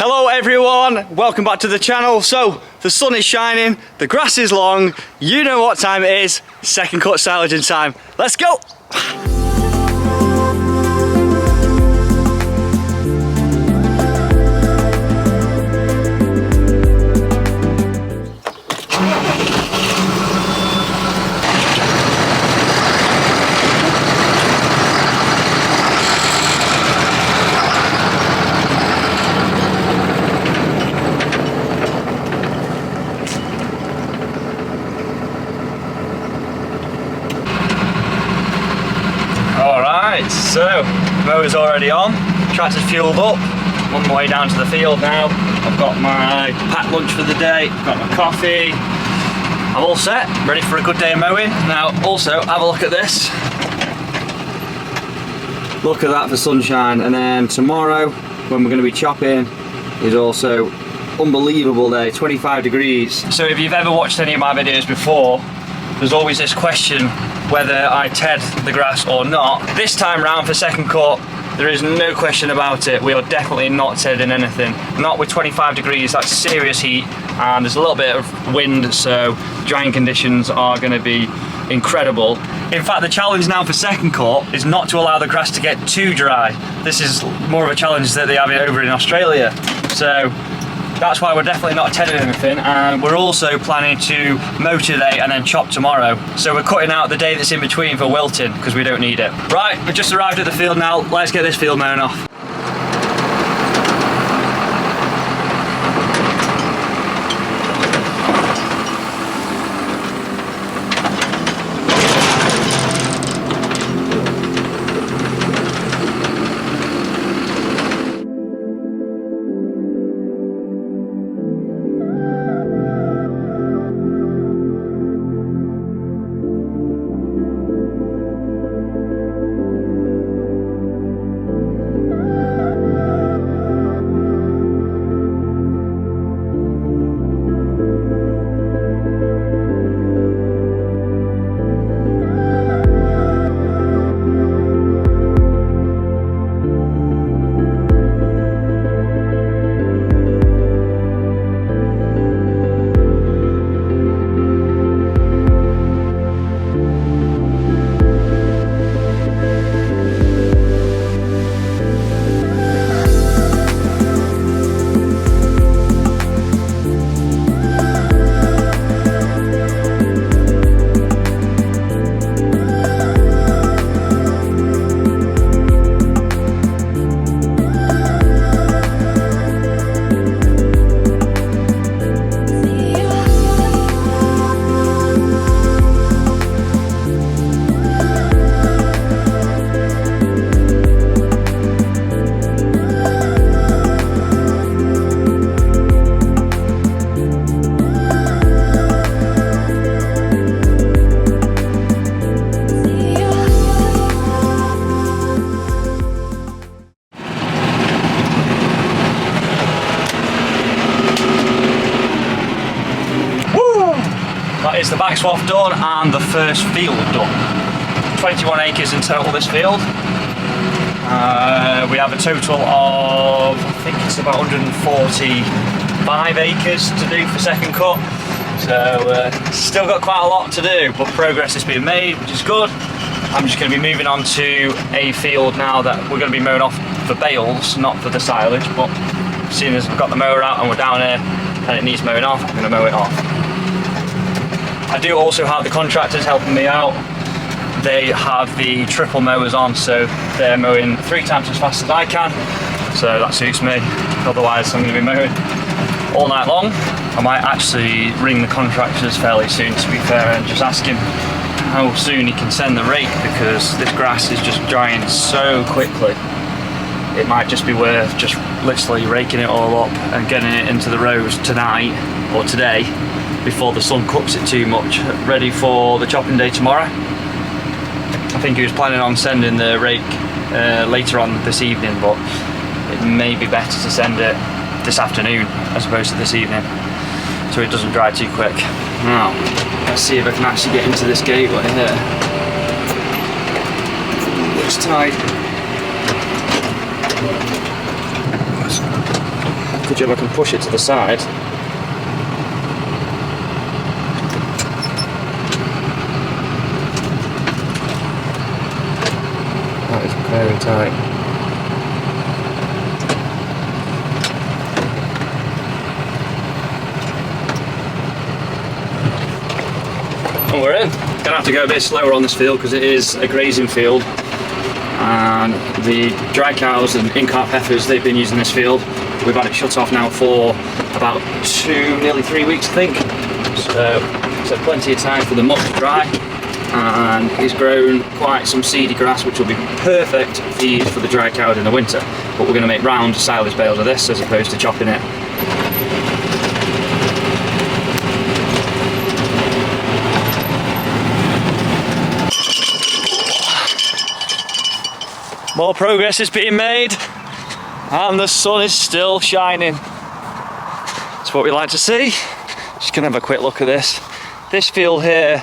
Hello everyone, welcome back to the channel. So, the sun is shining, the grass is long, you know what time it is, second cut silaging time. Let's go! So, mower's already on, tractor's fueled up, I'm on my way down to the field now. I've got my packed lunch for the day, I've got my coffee, I'm all set, ready for a good day of mowing. Now also, have a look at this. Look at that for sunshine, and then tomorrow, when we're going to be chopping, is also unbelievable day, 25 degrees. So if you've ever watched any of my videos before, there's always this question whether I ted the grass or not. This time round for second cut, there is no question about it. We are definitely not tedding anything. Not with 25 degrees, that's serious heat, and there's a little bit of wind, so drying conditions are going to be incredible. In fact, the challenge now for second cut is not to allow the grass to get too dry. This is more of a challenge that they have it over in Australia. So that's why we're definitely not tedding anything, and we're also planning to mow today and then chop tomorrow. So we're cutting out the day that's in between for wilting because we don't need it. Right, we've just arrived at the field now. Let's get this field mown off. That is the back swath done and the first field done. 21 acres in total this field. We have a total of, I think it's about 145 acres to do for second cut. So still got quite a lot to do, but progress is being made, which is good. I'm just going to be moving on to a field now that we're going to be mowing off for bales, not for the silage, but seeing as I've got the mower out and we're down here and it needs mowing off, I'm going to mow it off. I do also have the contractors helping me out. They have the triple mowers on, so they're mowing 3 times as fast as I can, so that suits me. Otherwise I'm going to be mowing all night long. I might actually ring the contractors fairly soon, to be fair, and just ask him how soon he can send the rake, because this grass is just drying so quickly. It might just be worth just literally raking it all up and getting it into the rows tonight or today before the sun cooks it too much, ready for the chopping day tomorrow. I think he was planning on sending the rake later on this evening, but it may be better to send it this afternoon as opposed to this evening, so it doesn't dry too quick. Now, let's see if I can actually get into this gateway here. Looks tight. good job I can push it to the side. That is very tight. And we're in. Gonna have to go a bit slower on this field because it is a grazing field, and the dry cows and in-cart heifers, they've been using this field. We've had it shut off now for about nearly 3 weeks, I think. So plenty of time for the mud to dry, and he's grown quite some seedy grass which will be perfect feed for the dry cows in the winter. But we're going to make round silage bales of this as opposed to chopping it. More progress is being made, and the sun is still shining. That's what we like to see. Just gonna have a quick look at this. This field here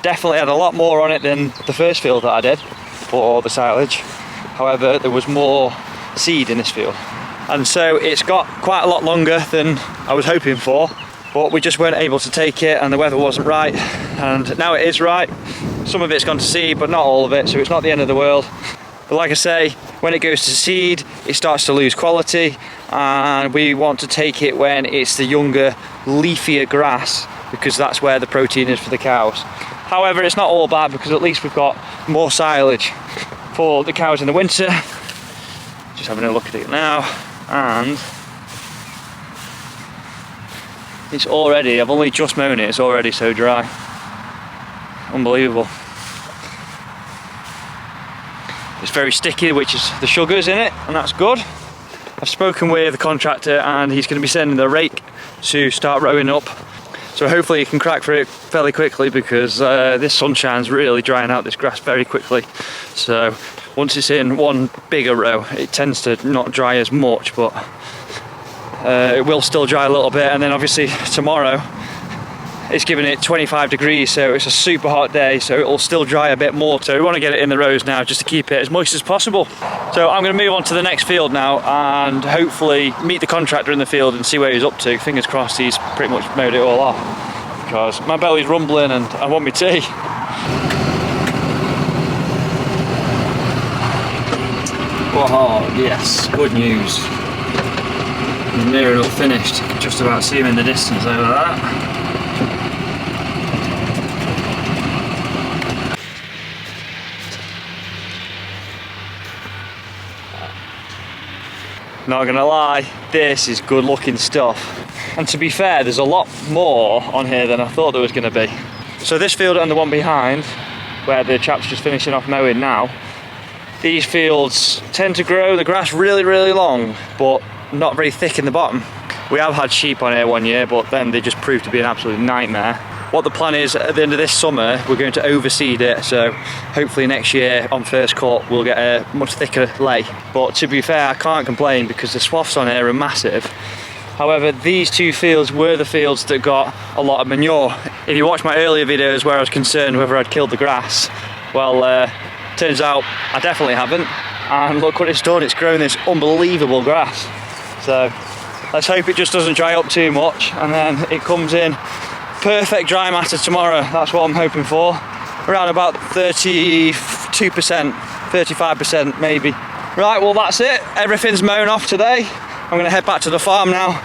definitely had a lot more on it than the first field that I did for the silage. However, there was more seed in this field, and so it's got quite a lot longer than I was hoping for, but we just weren't able to take it, and the weather wasn't right, and now it is right. Some of it's gone to seed, but not all of it, so it's not the end of the world. But like I say, when it goes to seed, it starts to lose quality, and we want to take it when it's the younger, leafier grass, because that's where the protein is for the cows. However, it's not all bad, because at least we've got more silage for the cows in the winter. Just having a look at it now, and it's already, I've only just mown it, it's already so dry. Unbelievable. It's very sticky, which is the sugars in it, and that's good. I've spoken with the contractor, and he's going to be sending the rake to start rowing up. So hopefully he can crack for it fairly quickly, because this sunshine's really drying out this grass very quickly. So once it's in one bigger row, it tends to not dry as much, but it will still dry a little bit. And then obviously tomorrow, it's giving it 25 degrees, so it's a super hot day, so it'll still dry a bit more. So we want to get it in the rows now just to keep it as moist as possible. So I'm going to move on to the next field now, and hopefully meet the contractor in the field and see where he's up to. Fingers crossed he's pretty much mowed it all off, because my belly's rumbling and I want my tea. Oh yes, good news. We're near enough finished. Just about see him in the distance over that. Not gonna lie, this is good looking stuff. And to be fair, there's a lot more on here than I thought there was gonna be. So this field and the one behind, where the chap's just finishing off mowing now, these fields tend to grow the grass really, really long, but not very thick in the bottom. We have had sheep on here one year, but then they just proved to be an absolute nightmare. What the plan is, at the end of this summer, we're going to overseed it, so hopefully next year on first cut we'll get a much thicker lay. But to be fair, I can't complain because the swaths on here are massive. However, these two fields were the fields that got a lot of manure. If you watch my earlier videos where I was concerned whether I'd killed the grass, well, turns out I definitely haven't. And look what it's done, it's grown this unbelievable grass. So let's hope it just doesn't dry up too much, and then it comes in perfect dry matter tomorrow. That's what I'm hoping for. Around about 32%, 35% maybe. Right, well that's it. Everything's mown off today. I'm gonna head back to the farm now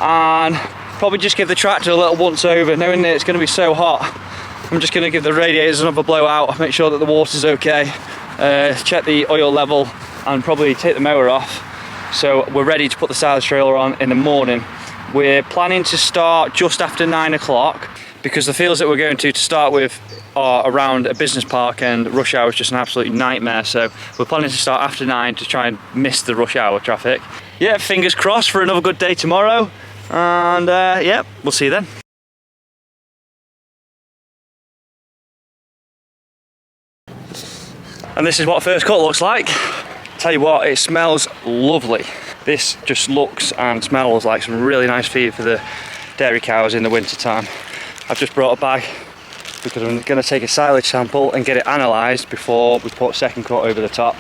and probably just give the tractor a little once over, knowing that it's gonna be so hot. I'm just gonna give the radiators another blowout, make sure that the water's okay, check the oil level, and probably take the mower off. So we're ready to put the silage trailer on in the morning. We're planning to start just after 9 o'clock because the fields that we're going to start with are around a business park, and rush hour is just an absolute nightmare. So we're planning to start after 9 to try and miss the rush hour traffic. Yeah, fingers crossed for another good day tomorrow, and yeah, we'll see you then. And this is what first cut looks like. Tell you what, it smells lovely. This just looks and smells like some really nice feed for the dairy cows in the winter time. I've just brought a bag because I'm going to take a silage sample and get it analysed before we put second cut over the top,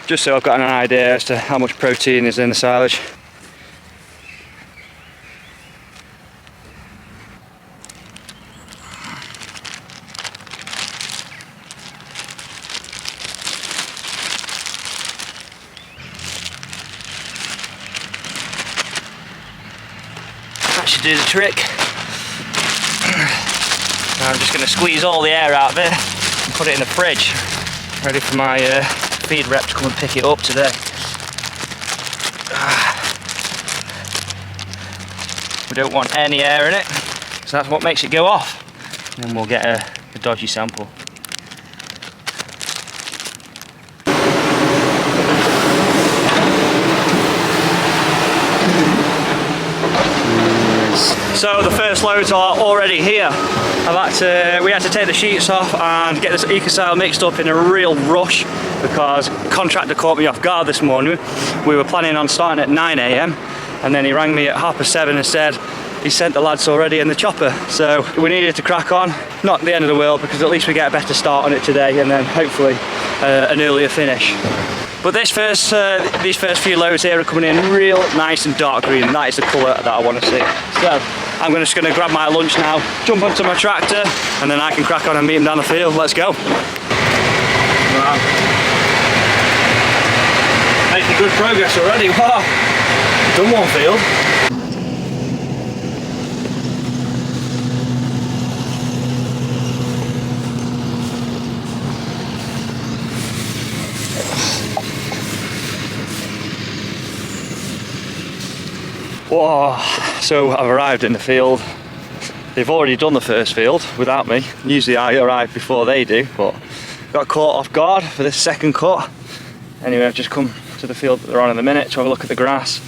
just so I've got an idea as to how much protein is in the silage. should do the trick. I'm just going to squeeze all the air out of it and put it in the fridge, ready for my feed rep to come and pick it up today. We don't want any air in it, so that's what makes it go off. And then we'll get a dodgy sample. So the first loads are already here. We had to take the sheets off and get this EcoStyle mixed up in a real rush because the contractor caught me off guard this morning. We were planning on starting at 9 AM and then he rang me at 7:30 and said he sent the lads already in the chopper. So we needed to crack on. Not the end of the world because at least we get a better start on it today and then hopefully an earlier finish. But these first few loads here are coming in real nice and dark green. That is the colour that I want to see. So I'm just going to grab my lunch now, jump onto my tractor, and then I can crack on and meet them down the field. Let's go. Wow. Making good progress already. Wow. Done one field. Whoa, so I've arrived in the field. They've already done the first field without me. Usually I arrive before they do, but got caught off guard for this second cut. Anyway, I've just come to the field that they're on in a minute to have a look at the grass.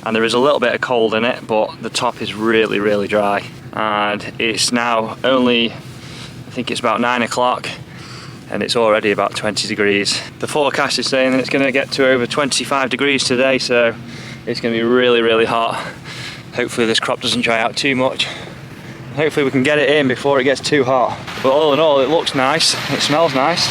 And there is a little bit of cold in it, but the top is really, really dry. And it's now only, I think it's about 9 o'clock, and it's already about 20 degrees. The forecast is saying that it's going to get to over 25 degrees today, so it's going to be really, really hot. Hopefully this crop doesn't dry out too much. Hopefully we can get it in before it gets too hot. But all in all, it looks nice, it smells nice.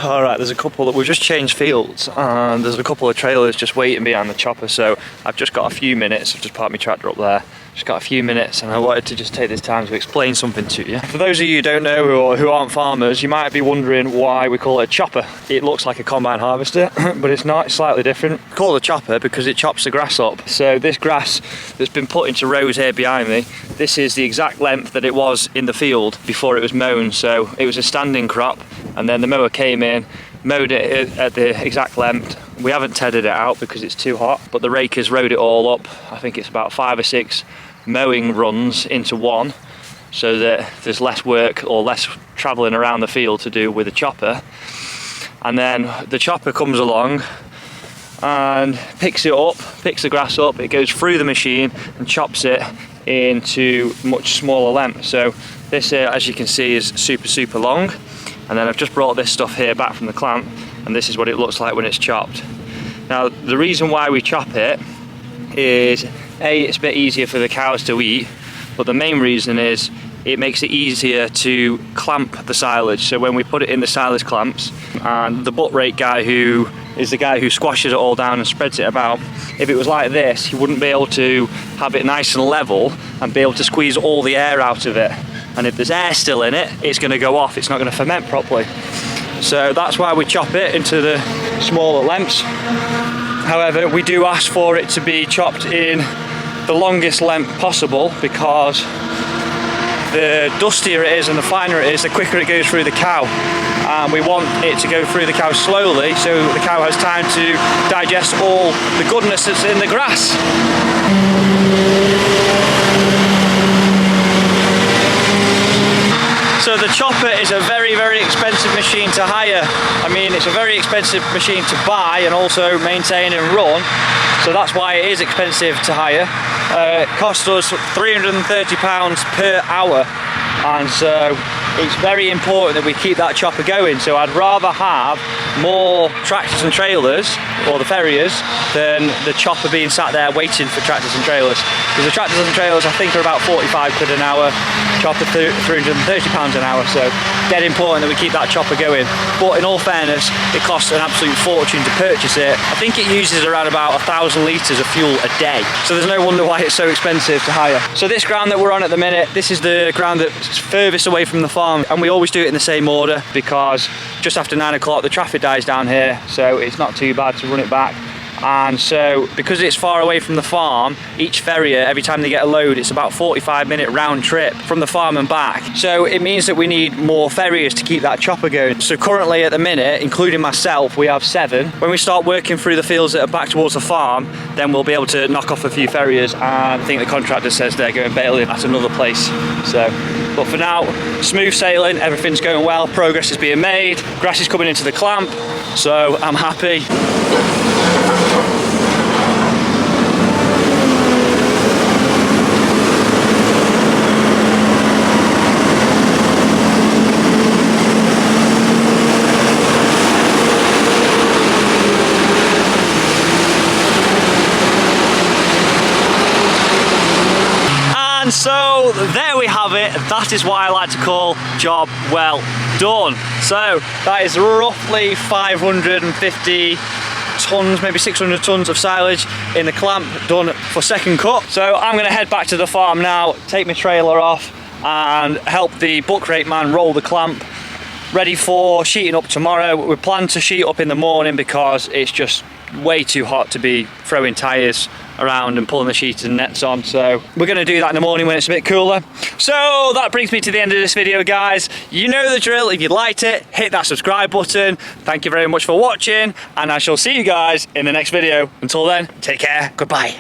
Alright, there's a couple that we've just changed fields and there's a couple of trailers just waiting behind the chopper, so I've just got a few minutes. I've just parked my tractor up there, just got a few minutes, and I wanted to just take this time to explain something to you. For those of you who don't know or who aren't farmers, you might be wondering why we call it a chopper. It looks like a combine harvester, but it's not, it's slightly different. We call it a chopper because it chops the grass up. So this grass that's been put into rows here behind me, this is the exact length that it was in the field before it was mown. So it was a standing crop, and then the mower came in, mowed it at the exact length. We haven't tedded it out because it's too hot, but the rakers rode it all up. I think it's about 5 or 6 mowing runs into one, so that there's less work or less travelling around the field to do with the chopper. And then the chopper comes along and picks it up, picks the grass up, it goes through the machine and chops it into much smaller lengths. So this here, as you can see, is super long. And then I've just brought this stuff here back from the clamp, and this is what it looks like when it's chopped. Now, the reason why we chop it is A, it's a bit easier for the cows to eat, but the main reason is it makes it easier to clamp the silage. So when we put it in the silage clamps, and the butt rake guy, who is the guy who squashes it all down and spreads it about, if it was like this, he wouldn't be able to have it nice and level and be able to squeeze all the air out of it. And if there's air still in it, it's going to go off, it's not going to ferment properly. So that's why we chop it into the smaller lengths. However, we do ask for it to be chopped in the longest length possible, because the dustier it is and the finer it is, the quicker it goes through the cow. And we want it to go through the cow slowly, so the cow has time to digest all the goodness that's in the grass. So the chopper is a very expensive machine to hire. I mean, it's a very expensive machine to buy and also maintain and run, so that's why it is expensive to hire. It costs us £330 per hour, and so it's very important that we keep that chopper going. So I'd rather have more tractors and trailers, or the farriers, than the chopper being sat there waiting for tractors and trailers. Because the tractors and trailers, I think, are about 45 quid an hour, chopper £330 an hour, so dead important that we keep that chopper going. But in all fairness, it costs an absolute fortune to purchase it. I think it uses around about 1,000 litres of fuel a day, so there's no wonder why it's so expensive to hire. So this ground that we're on at the minute, this is the ground that's furthest away from the farm, and we always do it in the same order, because just after 9 o'clock the traffic dies down here, so it's not too bad to run it back. And so because it's far away from the farm, each farrier, every time they get a load, it's about 45-minute round trip from the farm and back. So it means that we need more farriers to keep that chopper going. So currently at the minute, including myself, we have 7. When we start working through the fields that are back towards the farm, then we'll be able to knock off a few farriers, and I think the contractor says they're going bailing at another place. So, but for now, smooth sailing, everything's going well, progress is being made, grass is coming into the clamp, so I'm happy. And so there we have it. That is what I like to call job well done. So that is roughly 550 tons, maybe 600 tons of silage in the clamp done for second cut. So I'm going to head back to the farm now, take my trailer off and help the buck rake man roll the clamp, ready for sheeting up tomorrow. We plan to sheet up in the morning because it's just way too hot to be throwing tyres around and pulling the sheets and nets on, so we're going to do that in the morning when it's a bit cooler. So that brings me to the end of this video, guys. You know the drill. If you liked it, hit that subscribe button. Thank you very much for watching, and I shall see you guys in the next video. Until then, take care, goodbye.